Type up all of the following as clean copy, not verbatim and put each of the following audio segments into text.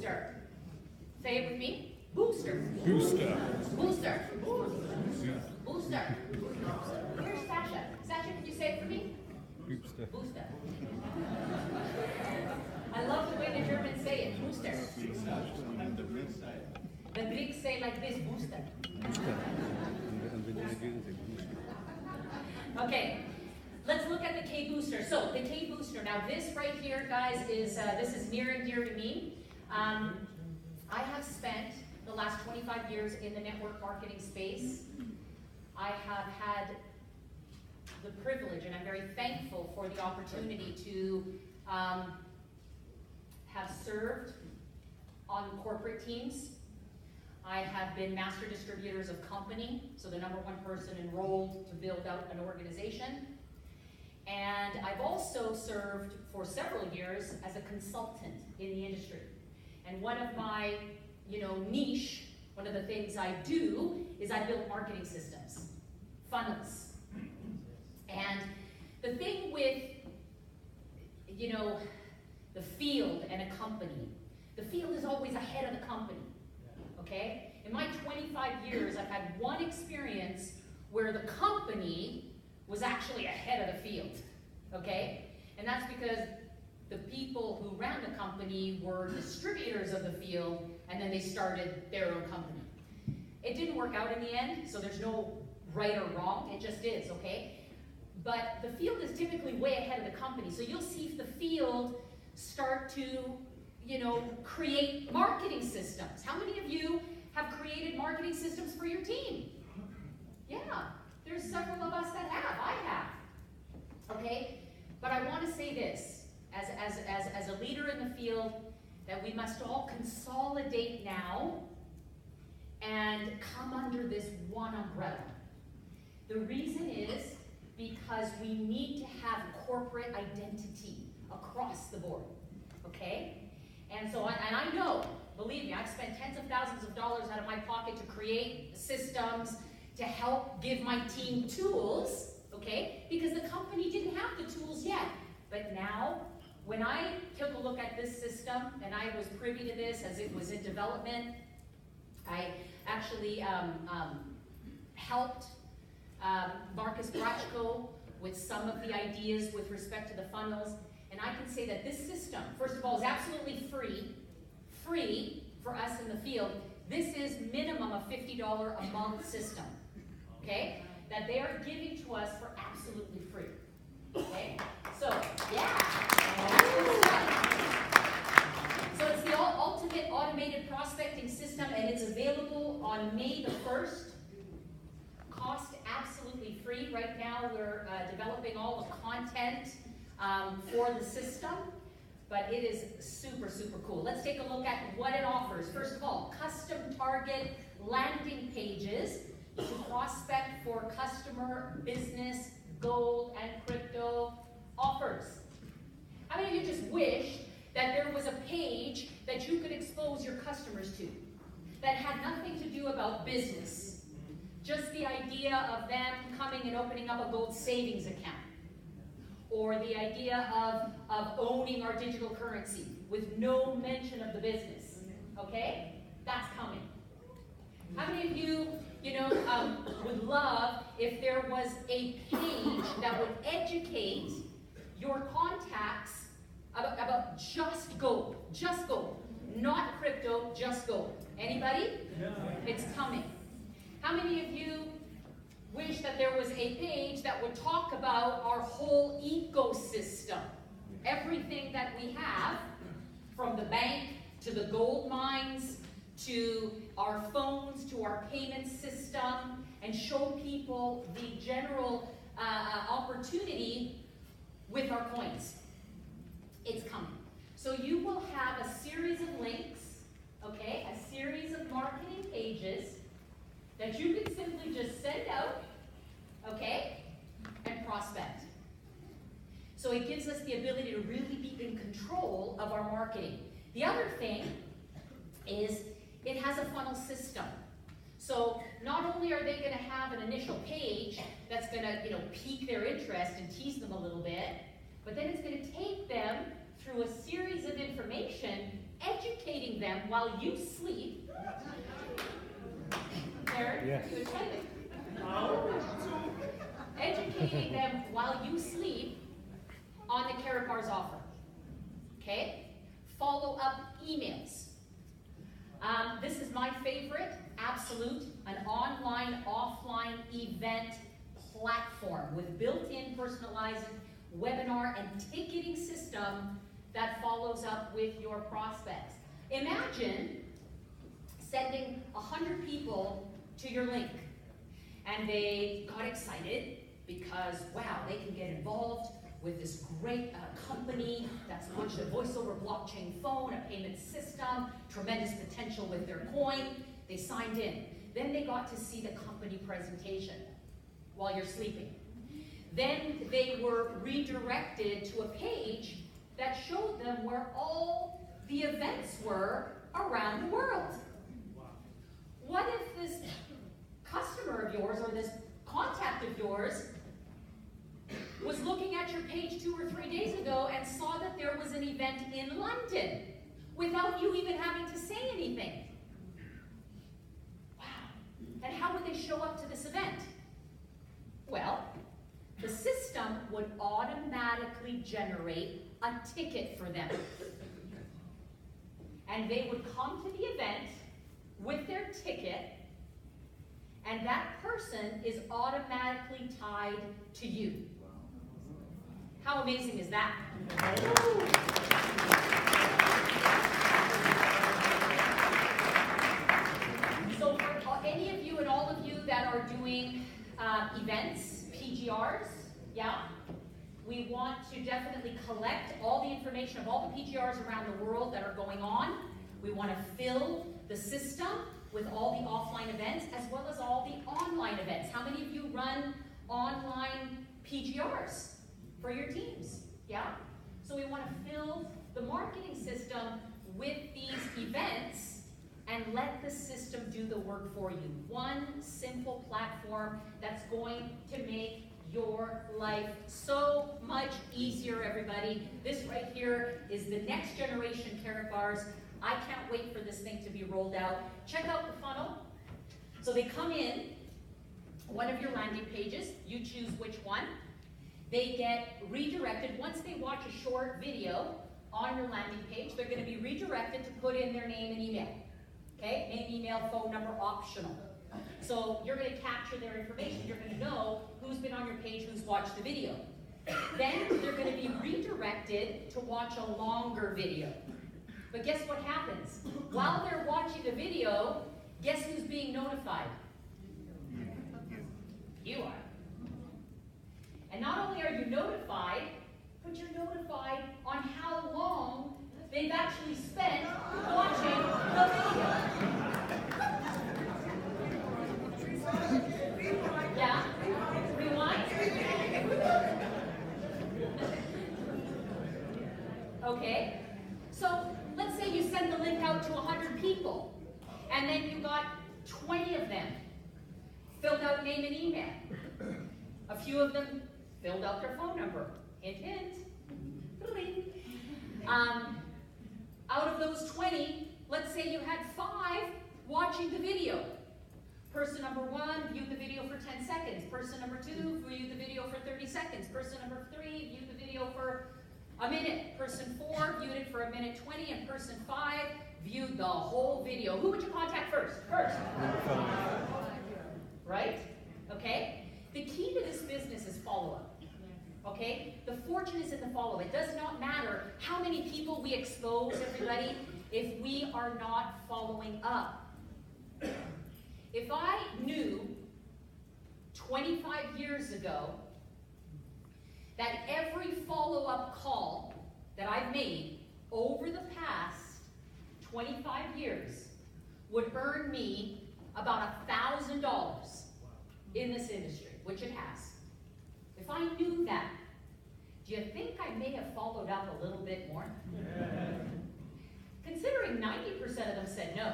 Booster. Say it with me. Booster. Booster. Booster. Booster. Where's Sasha? Sasha, can you say it for me? Booster. Booster. I love the way the Germans say it. Booster. The Greeks say like this, booster. Okay, let's look at the K booster. So the K booster. Now this right here, guys, is this is near and dear to me. I have spent the last 25 years in the network marketing space. I have had the privilege, and I'm very thankful for the opportunity to have served on corporate teams. I have been master distributors of company, so the number one person enrolled to build out an organization. And I've also served for several years as a consultant in the industry. And one of my, niche, one of the things I do is I build marketing systems, funnels. And the thing with, the field and a company, the field is always ahead of the company. Okay? In my 25 years, I've had one experience where the company was actually ahead of the field. Okay? And that's because the people who ran the company were distributors of the field, and then they started their own company. It didn't work out in the end, so there's no right or wrong, it just is, okay? But the field is typically way ahead of the company, so you'll see if the field start to create marketing systems. How many of you have created marketing systems for your team? Yeah, there's several of us that have. I have. Okay, but I want to say this, as a leader in the field, that we must all consolidate now and come under this one umbrella. The reason is because we need to have corporate identity across the board. Okay? And so, I know, believe me, I've spent tens of thousands of dollars out of my pocket to create systems to help give my team tools, okay? Because the company didn't have the tools yet. But now, when I took a look at this system, and I was privy to this as it was in development, I actually helped Marcus Brachko with some of the ideas with respect to the funnels. And I can say that this system, first of all, is absolutely free for us in the field. This is minimum a $50 a month system, okay? That they are giving to us for absolutely free, okay? So, yeah. So it's the ultimate automated prospecting system, and it's available on May the 1st. Cost absolutely free. Right now we're developing all the content for the system, but it is super, super cool. Let's take a look at what it offers. First of all, custom target landing pages to prospect for customer, business, gold, and crypto offers. How many of you just wish that there was a page that you could expose your customers to that had nothing to do about business? Just the idea of them coming and opening up a gold savings account, or the idea of owning our digital currency with no mention of the business, okay? That's coming. How many of you, would love if there was a page that would educate your contacts about just gold, not crypto, just gold? Anybody? Yeah. It's coming. How many of you wish that there was a page that would talk about our whole ecosystem? Everything that we have, from the bank to the gold mines, to our phones, to our payment system, and show people the general opportunity with our coins. It's coming. So you will have a series of links, okay, a series of marketing pages that you can simply just send out, okay, and prospect. So it gives us the ability to really be in control of our marketing. The other thing is it has a funnel system. So not only are they going to have an initial page that's going to, pique their interest and tease them a little bit, but then it's going to take them through a series of information, educating educating them while you sleep. Aaron, Yes. you explain it. Educating them while you sleep on the Karatbars offer. Okay? Follow-up emails. This is my favorite, Absolute, an online, offline event platform with built-in personalized webinar and ticketing system that follows up with your prospects. Imagine sending 100 people to your link, and they got excited because, wow, they can get involved with this great company that's launched a voice-over blockchain phone, a payment system, tremendous potential with their coin. They signed in. Then they got to see the company presentation while you're sleeping. Then they were redirected to a page that showed them where all the events were around the world. What if this customer of yours or this contact of yours was looking at your page 2 or 3 days ago and saw that there was an event in London without you even having to say anything? Wow. And how would they show up to this event? Well, the system would automatically generate a ticket for them. And they would come to the event with their ticket, and that person is automatically tied to you. How amazing is that? So for any of you and all of you that are doing events, PGRs, yeah, we want to definitely collect all the information of all the PGRs around the world that are going on. We want to fill the system with all the offline events as well as all the online events. How many of you run online PGRs for your teams? Yeah? So we want to fill the marketing system with these events and let the system do the work for you. One simple platform that's going to make your life so much easier, everybody. This right here is the next generation Karatbars. I can't wait for this thing to be rolled out. Check out the funnel. So they come in, one of your landing pages, you choose which one. They get redirected. Once they watch a short video on your landing page, they're going to be redirected to put in their name and email. Okay? Name, email, phone number, optional. So you're going to capture their information. You're going to know who's been on your page, who's watched the video. Then they're going to be redirected to watch a longer video. But guess what happens? While they're watching the video, guess who's being notified? You are. And not only are you notified, but you're notified on how long they've actually spent watching the video. Yeah? Rewind? Okay. So let's say you send the link out to 100 people, and then you got 20 of them filled out name and email. A few of them filled out their phone number. Hint, hint. Out of those 20, let's say you had 5 watching the video. Person number 1 viewed the video for 10 seconds. Person number 2 viewed the video for 30 seconds. Person number 3 viewed the video for a minute. Person 4 viewed it for a minute 20, and person 5 viewed the whole video. Who would you contact first? Right? Okay? The key to this business is follow-up. Okay? The fortune is in the follow-up. It does not matter how many people we expose, everybody, if we are not following up. If I knew 25 years ago that every follow-up call that I've made over the past 25 years would earn me about $1,000 in this industry, which it has. If I knew that, do you think I may have followed up a little bit more? Yeah. Considering 90% of them said no,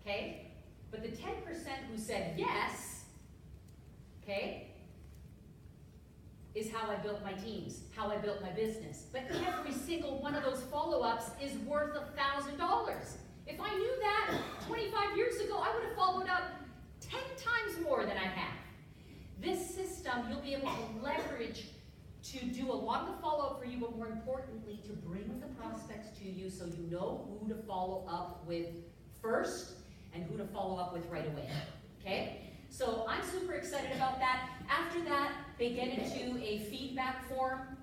okay? But the 10% who said yes, okay, is how I built my teams, how I built my business. But every single one of those follow-ups is worth $1,000. If I knew that 25 years ago, I would have followed up 10 times more than I have. This system, you'll be able to leverage to do a lot of the follow-up for you, but more importantly, to bring the prospects to you so you know who to follow up with first and who to follow up with right away, okay? So I'm super excited about that. After that, they get into a feedback form.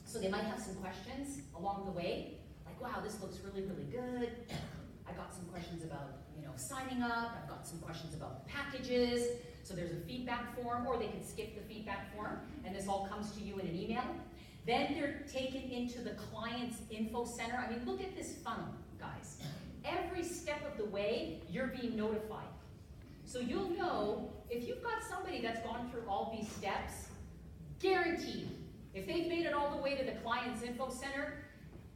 So they might have some questions along the way, like, wow, this looks really, really good. I got some questions about, signing up. I've got some questions about the packages. So there's a feedback form, or they can skip the feedback form, and this all comes to you in an email. Then they're taken into the client's info center. I mean, look at this funnel, guys. Every step of the way, you're being notified. So you'll know, if you've got somebody that's gone through all these steps, guaranteed, if they've made it all the way to the client's info center,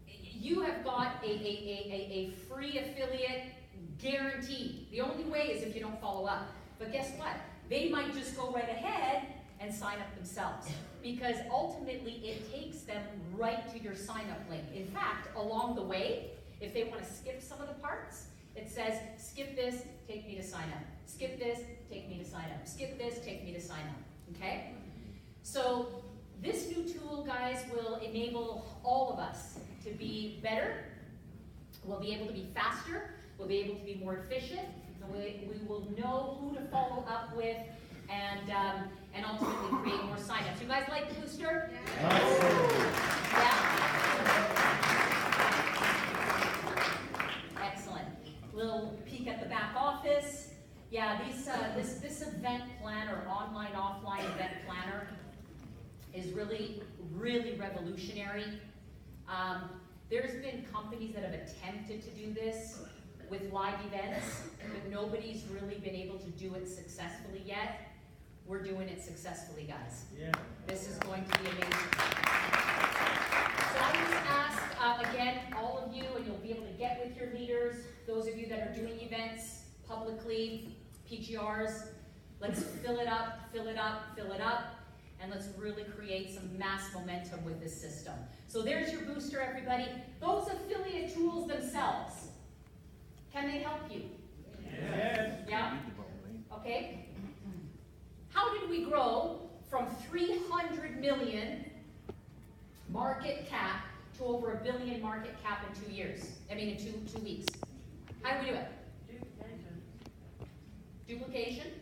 you have got a free affiliate guaranteed. The only way is if you don't follow up. But guess what? They might just go right ahead and sign up themselves, because ultimately it takes them right to your sign up link. In fact, along the way, if they want to skip some of the parts, it says, skip this, take me to sign up. Skip this, take me to sign up. Skip this, take me to sign up, okay? So this new tool, guys, will enable all of us to be better. We'll be able to be faster. We'll be able to be more efficient. We will know who to follow up with, and ultimately create more signups. You guys like the booster? Yeah? Excellent. Little peek at the back office. Yeah, this event planner, online, offline event planner, is really, really revolutionary. There's been companies that have attempted to do this with live events, but nobody's really been able to do it successfully yet. We're doing it successfully, guys. Yeah. This is going to be amazing. So I just ask, again, all of you, and you'll be able to get with your leaders, those of you that are doing events publicly, PGRs, let's fill it up, fill it up, fill it up, and let's really create some mass momentum with this system. So there's your booster, everybody. Those affiliate tools themselves, can they help you? Yes. Yeah? Okay. How did we grow from 300 million market cap to over $1 billion market cap in 2 years? I mean, in two weeks. How did we do it? Duplication.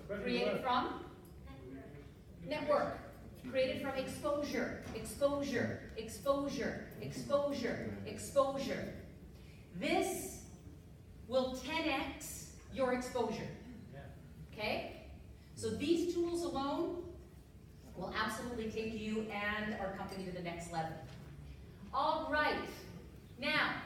Created from? Network. Created from exposure, exposure, exposure, exposure, exposure. This will 10x your exposure. Okay? So these tools alone will absolutely take you and our company to the next level. All right. Now,